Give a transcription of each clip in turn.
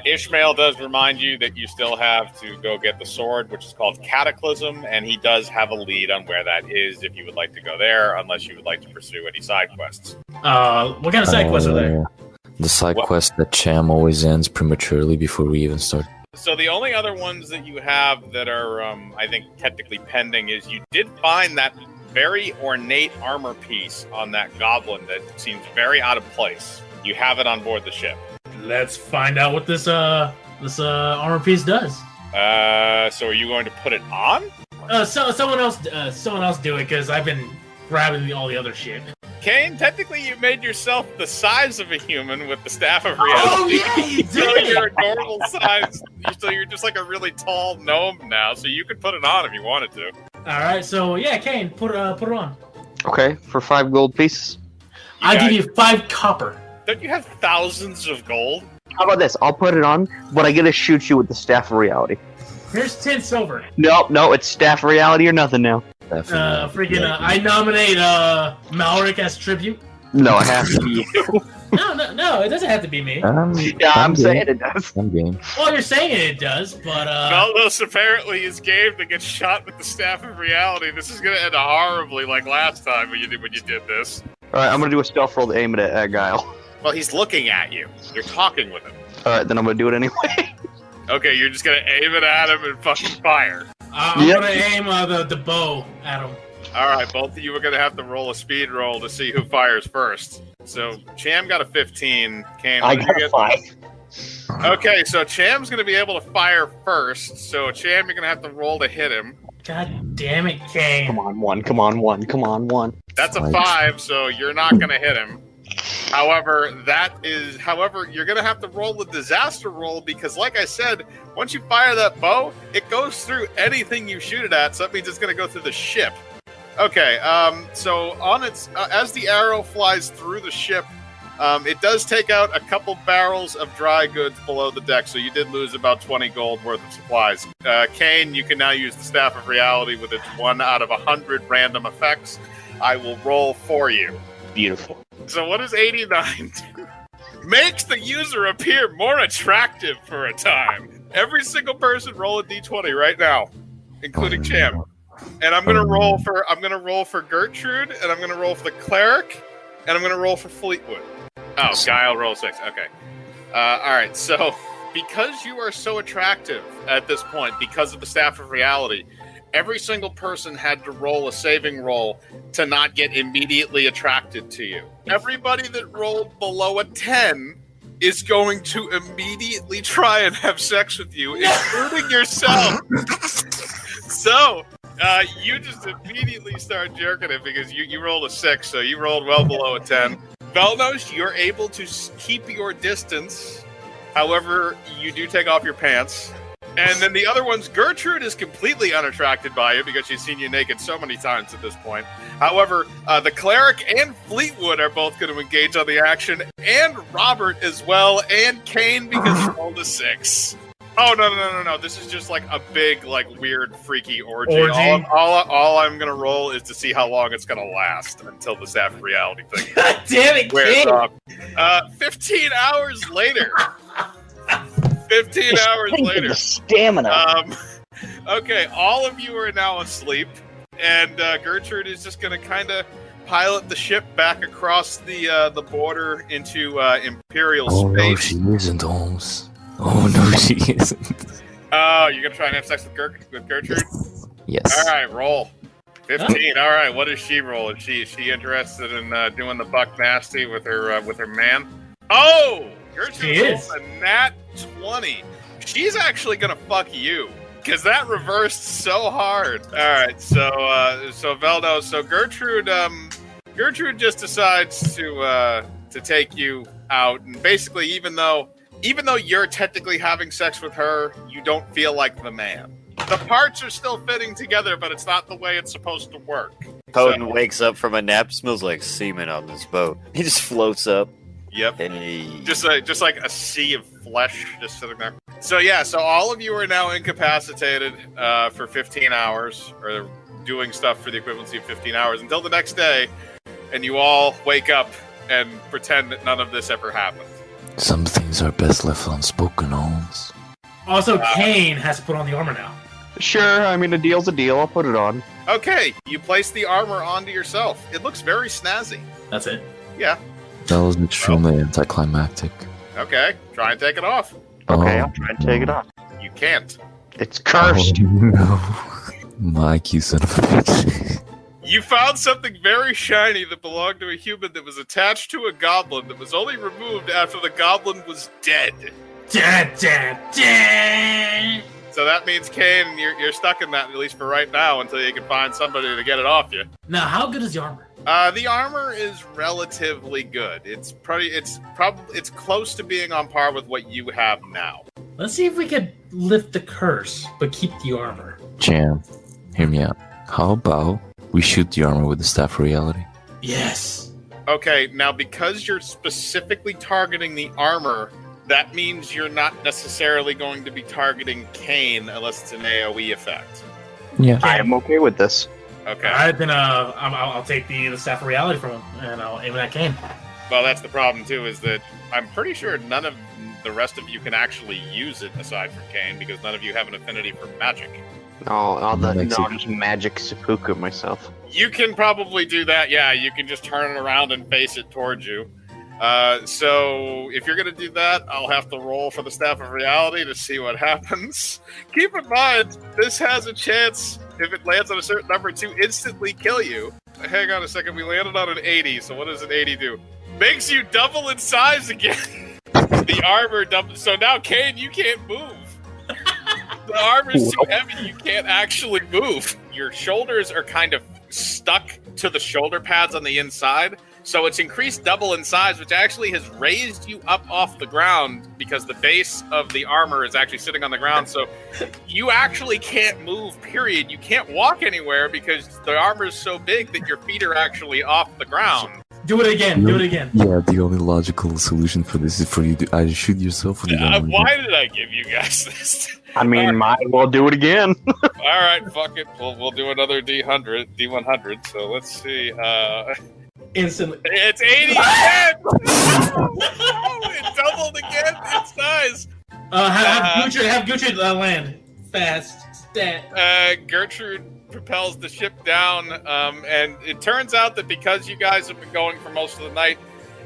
Ishmael does remind you that you still have to go get the sword, which is called Cataclysm, and he does have a lead on where that is if you would like to go there, unless you would like to pursue any side quests. What kind of side quests are there? The side quest that Cham always ends prematurely before we even start. So the only other ones that you have that are, I think, technically pending is you did find that very ornate armor piece on that goblin that seems very out of place. You have it on board the ship. Let's find out what this armor piece does. So are you going to put it on? Someone else do it because I've been grabbing all the other shit. Kane, technically you made yourself the size of a human with the Staff of Reality. Oh yeah, you did! So you're a normal size, so you're just like a really tall gnome now, so you could put it on if you wanted to. Alright, so yeah, Kane, put it on. Okay, for 5 gold pieces. I'll give you 5 copper. Don't you have thousands of gold? How about this? I'll put it on, but I get to shoot you with the Staff of Reality. Here's 10 silver. No, it's Staff of Reality or nothing now. I nominate Malric as tribute. No, it has to be you. No, it doesn't have to be me. Yeah, I'm saying it does. Well, you're saying it does, but Veldos apparently is game to get shot with the Staff of Reality. This is going to end horribly like last time when you did this. Alright, I'm going to do a stealth roll to aim it at Guile. Well, he's looking at you. You're talking with him. Alright, then I'm going to do it anyway. Okay, you're just going to aim it at him and fucking fire. I'm going to aim the bow at him. Alright, both of you are going to have to roll a speed roll to see who fires first. So, Cham got a 15. Kane, I got a 5. Okay, so Cham's going to be able to fire first. So, Cham, you're going to have to roll to hit him. God damn it, Kane. Come on, 1. That's a 5, so you're not going to hit him. However, you're going to have to roll a disaster roll because, like I said, once you fire that bow, it goes through anything you shoot it at, so that means it's going to go through the ship. Okay, so on as the arrow flies through the ship, it does take out a couple barrels of dry goods below the deck, so you did lose about 20 gold worth of supplies. Kane, you can now use the Staff of Reality with its 1 out of 100 random effects. I will roll for you. Beautiful. So what does 89 do? Makes the user appear more attractive for a time. Every single person roll a d20 right now, including Cham. And I'm gonna roll for Gertrude, and I'm gonna roll for the cleric, and I'm gonna roll for Fleetwood. Oh, Guile roll 6. Okay. Alright, so because you are so attractive at this point, because of the Staff of Reality, every single person had to roll a saving roll to not get immediately attracted to you. Everybody that rolled below a 10 is going to immediately try and have sex with you, including yourself. So, you just immediately start jerking it because you rolled a 6, so you rolled well below a 10. Velnos, you're able to keep your distance. However, you do take off your pants. And then the other ones, Gertrude is completely unattracted by you because she's seen you naked so many times at this point. However, the cleric and Fleetwood are both going to engage on the action, and Robert as well, and Kane because he rolled a 6. Oh, no. This is just like a big, like, weird, freaky orgy. All I'm going to roll is to see how long it's going to last until the Staff of Reality thing. God damn it, Kane! 15 hours later. 15 hours later. The stamina. Okay, all of you are now asleep, and Gertrude is just going to kind of pilot the ship back across the border into Imperial space. No, she isn't, Holmes. Oh, no, she isn't. Oh, you're going to try and have sex with Gertrude? Yes. All right, roll. 15. All right, what does she roll? Is she interested in doing the buck nasty with her man? Oh! Gertrude rolls a nat 20. She's actually gonna fuck you because that reversed so hard. All right, so Veldo, so Gertrude just decides to take you out, and basically, even though you're technically having sex with her, you don't feel like the man. The parts are still fitting together, but it's not the way it's supposed to work. Potent wakes up from a nap, smells like semen on this boat. He just floats up. Yep. Hey. Just like a sea of flesh just sitting there. So all of you are now incapacitated for 15 hours, or doing stuff for the equivalency of 15 hours until the next day, and you all wake up and pretend that none of this ever happened. Some things are best left unspoken, Holmes. Also, Kane has to put on the armor now. Sure, I mean, a deal's a deal. I'll put it on. Okay, you place the armor onto yourself. It looks very snazzy. That's it. Yeah. That was extremely anticlimactic. Okay, try and take it off. Okay, Oh, I'll try and take it off. You can't. It's cursed. Oh, no. Mike, you son of a bitch. You found something very shiny that belonged to a human that was attached to a goblin that was only removed after the goblin was dead. So that means, Kane, you're stuck in that, at least for right now, until you can find somebody to get it off you. Now, how good is the armor? The armor is relatively good. It's close to being on par with what you have now. Let's see if we could lift the curse, but keep the armor. Jam, hear me out. How about we shoot the armor with the Staff of Reality? Yes. Okay, now because you're specifically targeting the armor, that means you're not necessarily going to be targeting Kane unless it's an AoE effect. Yeah. I am okay with this. Okay. All right, then I'll take the Staff of Reality from him, and I'll aim it at Kane. Well, that's the problem, too, is that I'm pretty sure none of the rest of you can actually use it aside from Kane, because none of you have an affinity for magic. I'll just magic seppuku myself. You can probably do that, yeah. You can just turn it around and face it towards you. So if you're going to do that, I'll have to roll for the Staff of Reality to see what happens. Keep in mind, this has a chance, if it lands on a certain number, to instantly kill you. Hang on a second, we landed on an 80, so what does an 80 do? Makes you double in size again. The armor doubles. So now, Kane, you can't move. The armor's too heavy, you can't actually move. Your shoulders are kind of stuck to the shoulder pads on the inside, so it's increased double in size, which actually has raised you up off the ground because the base of the armor is actually sitting on the ground, so you actually can't move, period. You can't walk anywhere because the armor is so big that your feet are actually off the ground. Do it again. Do it again. Yeah, the only logical solution for this is for you to either shoot yourself or you don't. Why did I give you guys this? I mean, might as well do it again. All right, fuck it. We'll do another D100. So let's see. Instantly. It's 80 again! It doubled again in size. Have Gucci land fast. Stat. Gertrude propels the ship down, and it turns out that because you guys have been going for most of the night,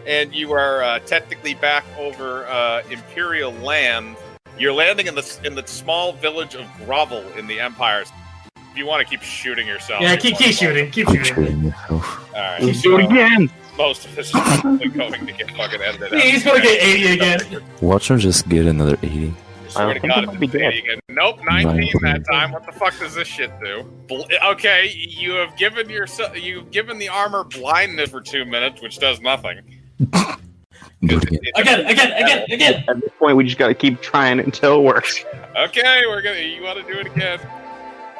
and you are technically back over Imperial land, you're landing in the small village of Grovel in the Empire. If you want to keep shooting yourself. Yeah, keep shooting. Keep shooting. yourself. Alright. Let's do it again. Most of this is probably going to get fucking edited out. He's gonna get 80 again. Watch her just get another 80. Swear to think God, it might if be it's 80 dead. again. Nope, 19 that time. What the fuck does this shit do? Okay, you have given the armor blindness for 2 minutes, which does nothing. Do it again. Again. At this point, we just gotta keep trying it until it works. Okay, you want to do it again.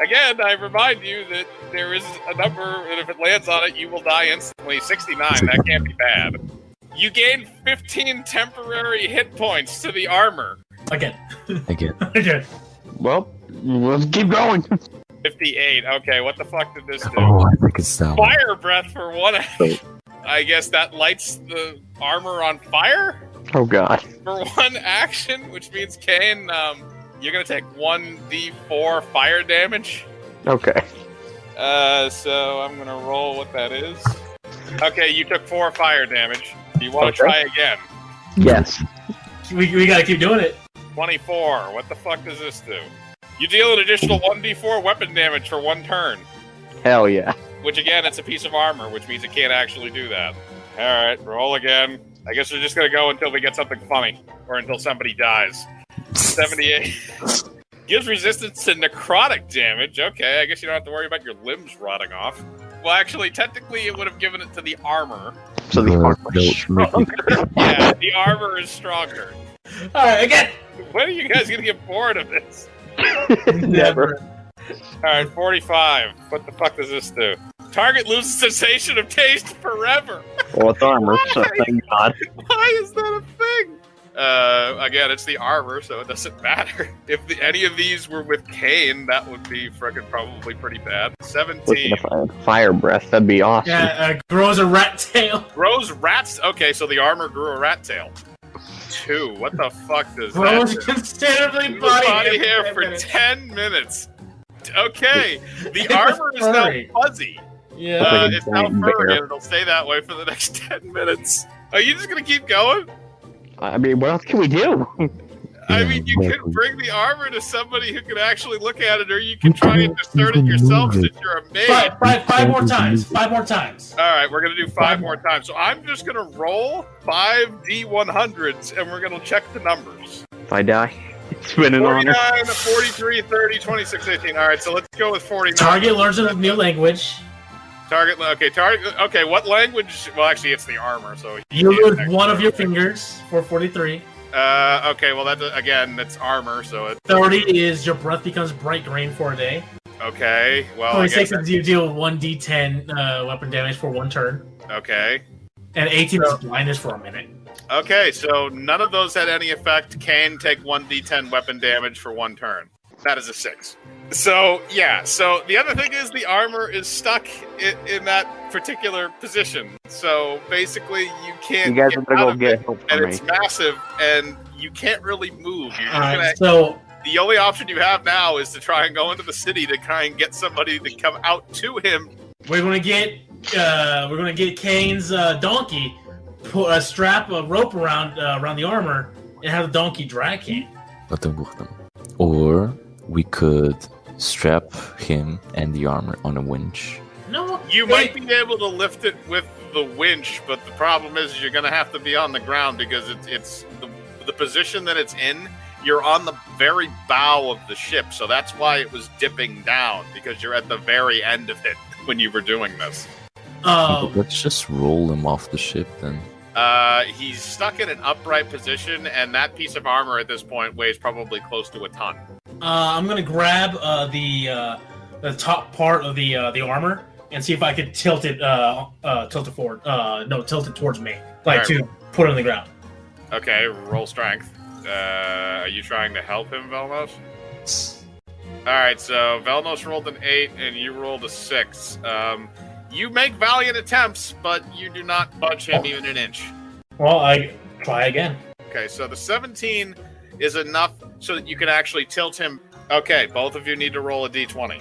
Again, I remind you that there is a number, and if it lands on it, you will die instantly. 69, that can't be bad. You gain 15 temporary hit points to the armor. Again. Again. Well, let's keep going. 58, okay, what the fuck did this do? Oh, I think it's that one. Fire breath for one action. I guess that lights the armor on fire Oh god. for one action, which means, Kane, you're going to take 1d4 fire damage. Okay. So I'm going to roll what that is. Okay, you took 4 fire damage. Do you want to Okay. try again? Yes. We gotta keep doing it. 24. What the fuck does this do? You deal an additional 1d4 weapon damage for 1 turn. Hell yeah. Which, again, it's a piece of armor, which means it can't actually do that. Alright, roll again. I guess we're just going to go until we get something funny. Or until somebody dies. 78. Gives resistance to necrotic damage. Okay, I guess you don't have to worry about your limbs rotting off. Well, actually, technically, it would have given it to the armor. So the No, armor's stronger. Yeah, the armor is stronger. Alright, again. When are you guys going to get bored of this? Never. Alright, 45. What the fuck does this do? Target loses sensation of taste forever. Well, it's armor, so thank God. Why is that a thing? Again, it's the armor, so it doesn't matter. If any of these were with Kane, that would be frickin' probably pretty bad. 17. Listen, if I had fire breath, that'd be awesome. Yeah, grows a rat tail. Grows rats. Okay, so the armor grew a rat tail. 82. What the fuck does Bro that is do? considerably Body hair for minutes. 10 minutes. Okay, the armor is now Furry. fuzzy. Yeah. It's now furry, and it'll stay that way for the next 10 minutes. Are you just gonna keep going? I mean, what else can we do? I Yeah, mean, you could exactly. bring the armor to somebody who can actually look at it, or you can try and discern it yourself since you're a mage. Five more times. 5 more times. All right, we're gonna do 5 more times. So I'm just gonna roll 5 D100s, and we're gonna check the numbers. If I die, it's been an honor. 49, 43, 30, 26, 18. All right, so let's go with 49. Target learns a new language. Target. Okay. What language? Well, actually, it's the armor. So You can't lose one of your fingers for 43. Okay. Well, that's armor. So it's 30 is your breath becomes bright green for a day. okay. Well, I guess 26 is you deal 1d10 weapon damage for 1 turn. okay. And 18 is blindness for a minute. Okay. So none of those had any effect. Can take 1d10 weapon damage for 1 turn. That is a 6. So yeah. So the other thing is the armor is stuck in that particular position. So basically, you can't. You guys get are gonna out go of get it, help and from it's me. massive, and you can't really move. You're just gonna, Alright, so the only option you have now is to try and go into the city to try and get somebody to come out to him. we're gonna get Kane's donkey, strap a rope around the armor, and have the donkey drag Kane. Or we could strap him and the armor on a winch. No, You might be able to lift it with the winch, but the problem is you're going to have to be on the ground because it's the position that it's in. You're on the very bow of the ship, so that's why it was dipping down, because you're at the very end of it when you were doing this. Let's just roll him off the ship then. He's stuck in an upright position, and that piece of armor at this point weighs probably close to a ton. I'm gonna grab the top part of the armor and see if I could tilt it forward. Tilt it towards me, like to put it on the ground. Okay, roll strength. Are you trying to help him, Velnos? Alright, so Velnos rolled an 8 and you rolled a 6. You make valiant attempts, but you do not budge him even an inch. Well, I try again. Okay, so the 17 is enough so that you can actually tilt him. Okay, both of you need to roll a d20.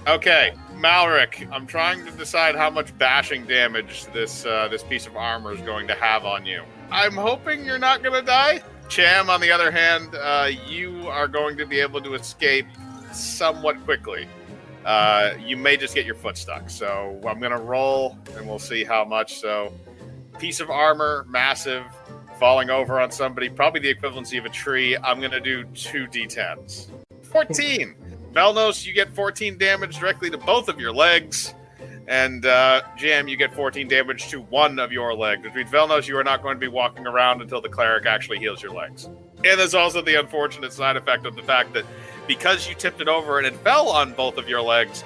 Okay, Malric, I'm trying to decide how much bashing damage this piece of armor is going to have on you. I'm hoping you're not going to die. Cham, on the other hand, you are going to be able to escape somewhat quickly. You may just get your foot stuck. So I'm going to roll, and we'll see how much. So, piece of armor, massive, falling over on somebody, probably the equivalency of a tree. I'm going to do 2 d10s. 14! Velnos, you get 14 damage directly to both of your legs. And Jam, you get 14 damage to one of your legs. Which means, Velnos, you are not going to be walking around until the cleric actually heals your legs. And there's also the unfortunate side effect of the fact that because you tipped it over and it fell on both of your legs,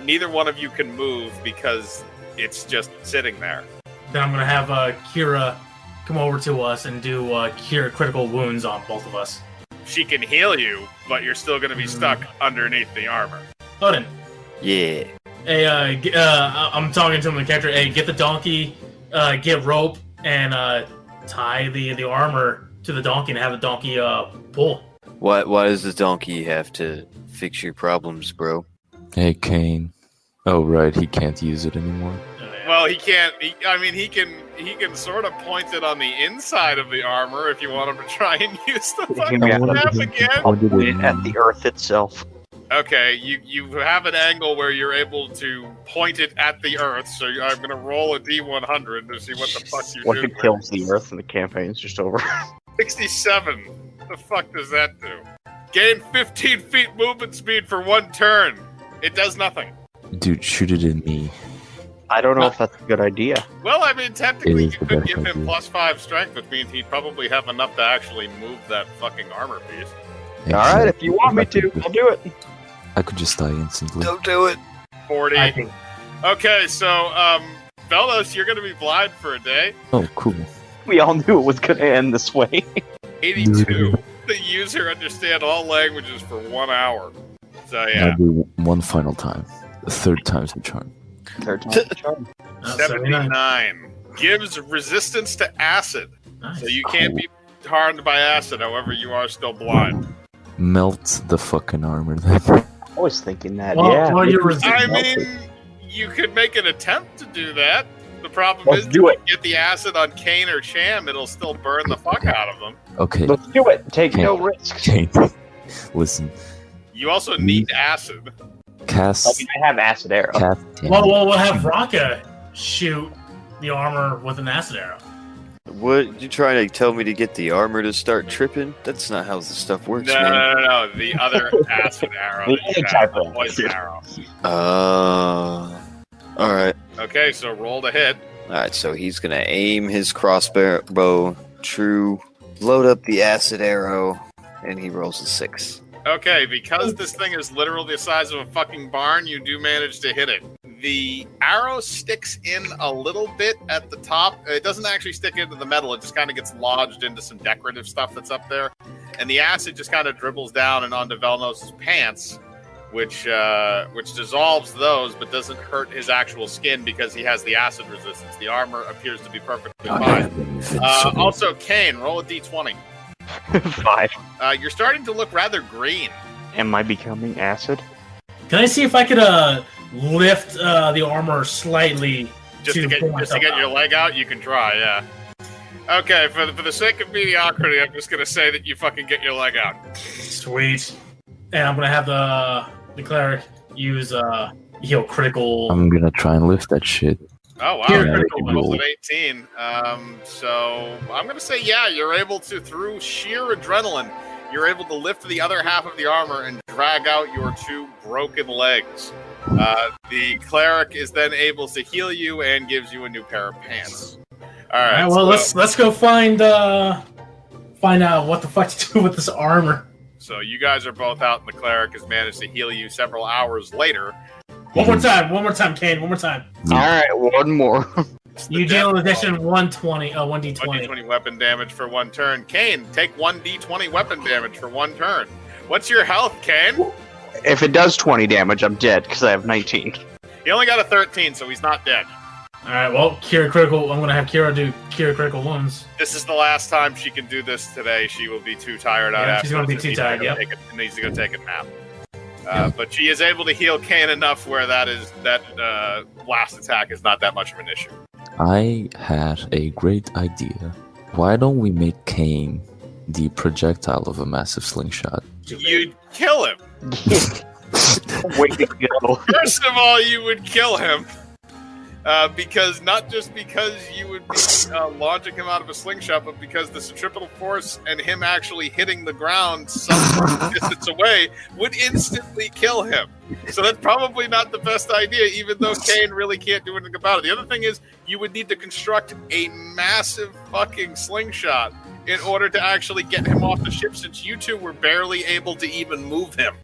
neither one of you can move because it's just sitting there. Then I'm gonna have Kira come over to us and do cure critical wounds on both of us. She can heal you, but you're still going to be stuck underneath the armor. Odin, Yeah. hey, I'm talking to him in the character. Hey, get the donkey, get rope, and tie the armor to the donkey and have the donkey pull. Why does the donkey have to fix your problems, bro? Hey, Kane. Oh, right, he can't use it anymore. Well, he can't. He can sort of point it on the inside of the armor if you want him to try and use the fucking Yeah. staff again. Put it at the earth itself. Okay, you have an angle where you're able to point it at the earth. So I'm gonna roll a d100 to see what the fuck you What do. if it kills the earth and the campaign's just over? 67. What the fuck does that do? Gain 15 feet movement speed for 1 turn. It does nothing. Dude, shoot it in me. I don't know if that's a good idea. Well, I mean, technically, It is you the could best give him idea. +5 strength, which means he'd probably have enough to actually move that fucking armor piece. Alright, if you want me to, I'll do it. I could just die instantly. Don't do it. 40. I think. Okay, so, Velos, you're gonna be blind for a day. Oh, cool. We all knew it was going to end this way. 82. The user understand all languages for 1 hour. So, yeah. I'll do one final time. The third time's the charm. Third time's the charm. 79. 79. Gives resistance to acid. Nice. So you can't be harmed by acid. However, you are still blind. Melt the fucking armor then. I was thinking that. Well, yeah. well, you're I resistant. mean, you could make an attempt to do that. The problem Let's is, do if it. you get the acid on Kane or Cham, it'll still burn the fuck out of them. Okay, Let's do it. Take Okay. no risks. Kane. Listen, You also need acid. I cast. mean, I have acid arrow. Cast Well, we'll have Raka shoot the armor with an acid arrow. What, you trying to tell me to get the armor to start tripping? That's not how this stuff works, No, man. no, no, no. The other acid arrow. The that you other have, type the of poison acid. arrow. Alright. Okay, so roll to hit. Alright, so he's gonna aim his crossbow true, load up the acid arrow, and he rolls a 6. Okay, because this thing is literally the size of a fucking barn, you do manage to hit it. The arrow sticks in a little bit at the top. It doesn't actually stick into the metal. It just kind of gets lodged into some decorative stuff that's up there. And the acid just kind of dribbles down and onto Velnos' pants, which dissolves those, but doesn't hurt his actual skin because he has the acid resistance. The armor appears to be perfectly fine. Also, Kane, roll a d20. 5. You're starting to look rather green. Am I becoming acid? Can I see if I could lift the armor slightly Just to get your leg out, you can try, yeah. Okay, for the sake of mediocrity, I'm just gonna say that you fucking get your leg out. Sweet. And I'm gonna have the cleric use heal critical. I'm gonna try and lift that shit. Oh wow, Here, you're critical rolls at 18. So I'm gonna say yeah, you're able to, through sheer adrenaline, you're able to lift the other half of the armor and drag out your 2 broken legs. The cleric is then able to heal you and gives you a new pair of pants. All right. Well, let's go find out what the fuck to do with this armor. So you guys are both out, and the cleric has managed to heal you several hours later. One more time, Kane. One more time. All right, one more. You deal an addition 1d20. 1d20 weapon damage for 1 turn. Kane, take 1d20 weapon damage for 1 turn. What's your health, Kane? If it does 20 damage, I'm dead because I have 19. He only got a 13, so he's not dead. All right. Well, Cure critical. I'm gonna have Kira do Cure critical wounds. This is the last time she can do this today. She will be too tired out Yeah, after she's gonna be this. too tired, yep. Needs to go take a nap. But she is able to heal Kane enough where that last attack is not that much of an issue. I had a great idea. Why don't we make Kane the projectile of a massive slingshot? You'd kill him. Way to go. First of all, you would kill him. Because not just because you would be launching him out of a slingshot, but because the centripetal force and him actually hitting the ground some distance away would instantly kill him. So that's probably not the best idea, even though Kane really can't do anything about it. The other thing is, you would need to construct a massive fucking slingshot in order to actually get him off the ship, since you two were barely able to even move him.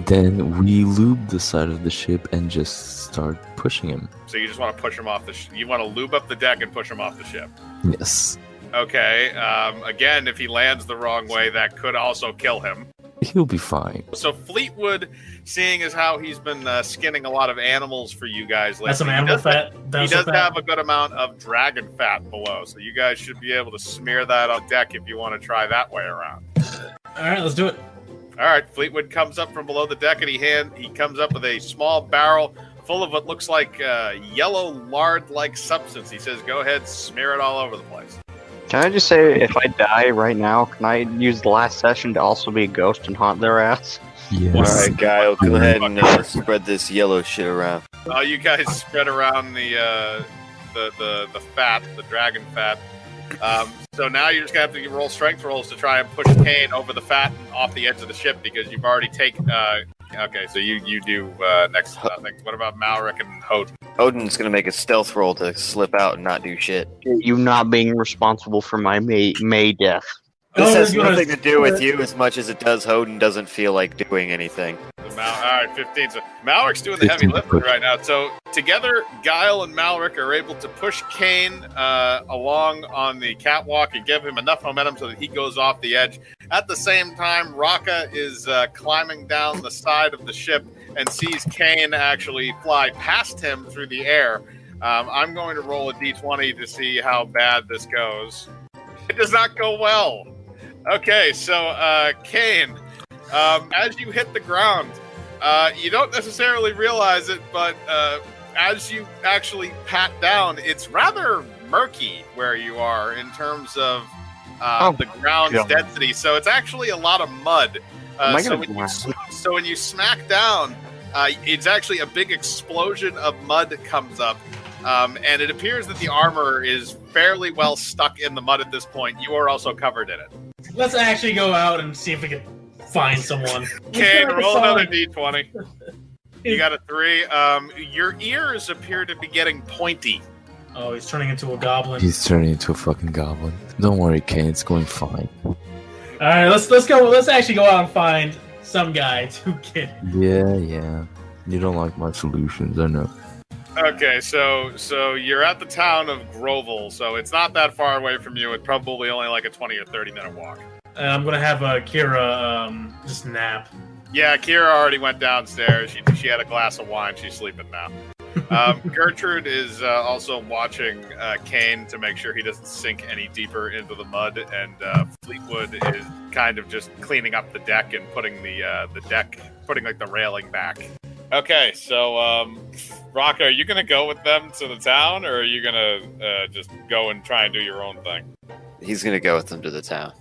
Then we lube the side of the ship and just start pushing him. So you just want to push him off the ship. You want to lube up the deck and push him off the ship. Yes. Okay. Again, if he lands the wrong way, that could also kill him. He'll be fine. So Fleetwood, seeing as how he's been skinning a lot of animals for you guys lately, That's some animal fat. he does have a good amount of dragon fat below, so you guys should be able to smear that on deck if you want to try that way around. All right, let's do it. All right, Fleetwood comes up from below the deck, and he comes up with a small barrel full of what looks like yellow lard-like substance. He says, "Go ahead, smear it all over the place." Can I just say, if I die right now, can I use the last session to also be a ghost and haunt their ass? Yes. Alright, Guile, go ahead and spread this yellow shit around. You guys spread around the fat, the dragon fat. So now you're just gonna have to roll strength rolls to try and push Kane over the fat and off the edge of the ship, because you've already taken. Okay, so you do next to nothing. What about Malric and Hoden? Odin's gonna make a stealth roll to slip out and not do shit. You not being responsible for my May death. This has you're gonna- nothing to do with you as much as it does Hoden doesn't feel like doing anything. All right, 15. So Malric's doing the heavy 15 lifting push. right now. So together, Guile and Malric are able to push Kane along on the catwalk and give him enough momentum so that he goes off the edge. At the same time, Raka is climbing down the side of the ship and sees Kane actually fly past him through the air. I'm going to roll a d20 to see how bad this goes. It does not go well. Okay, so Kane, as you hit the ground, you don't necessarily realize it, but as you actually pat down, it's rather murky where you are in terms of the ground's God. density. So it's actually a lot of mud. Am I So gonna when you smack down, it's actually a big explosion of mud comes up. And it appears that the armor is fairly well stuck in the mud at this point. You are also covered in it. Let's actually go out and see if we can find someone. Kane, Let's roll find- another d20. You got a 3. Your ears appear to be getting pointy. Oh, he's turning into a goblin. He's turning into a fucking goblin. Don't worry, Kane. It's going fine. All right, let's go. Let's actually go out and find some guy to get. Yeah. You don't like my solutions, I know. Okay, so you're at the town of Grovel, so it's not that far away from you. It's probably only like a 20 or 30 minute walk. And I'm gonna have Kira just nap. Yeah, Kira already went downstairs. She had a glass of wine. She's sleeping now. Gertrude is also watching Kane to make sure he doesn't sink any deeper into the mud, and Fleetwood is kind of just cleaning up the deck and putting putting like the railing back. Okay, so Rock, are you gonna go with them to the town, or are you gonna just go and try and do your own thing? He's gonna go with them to the town.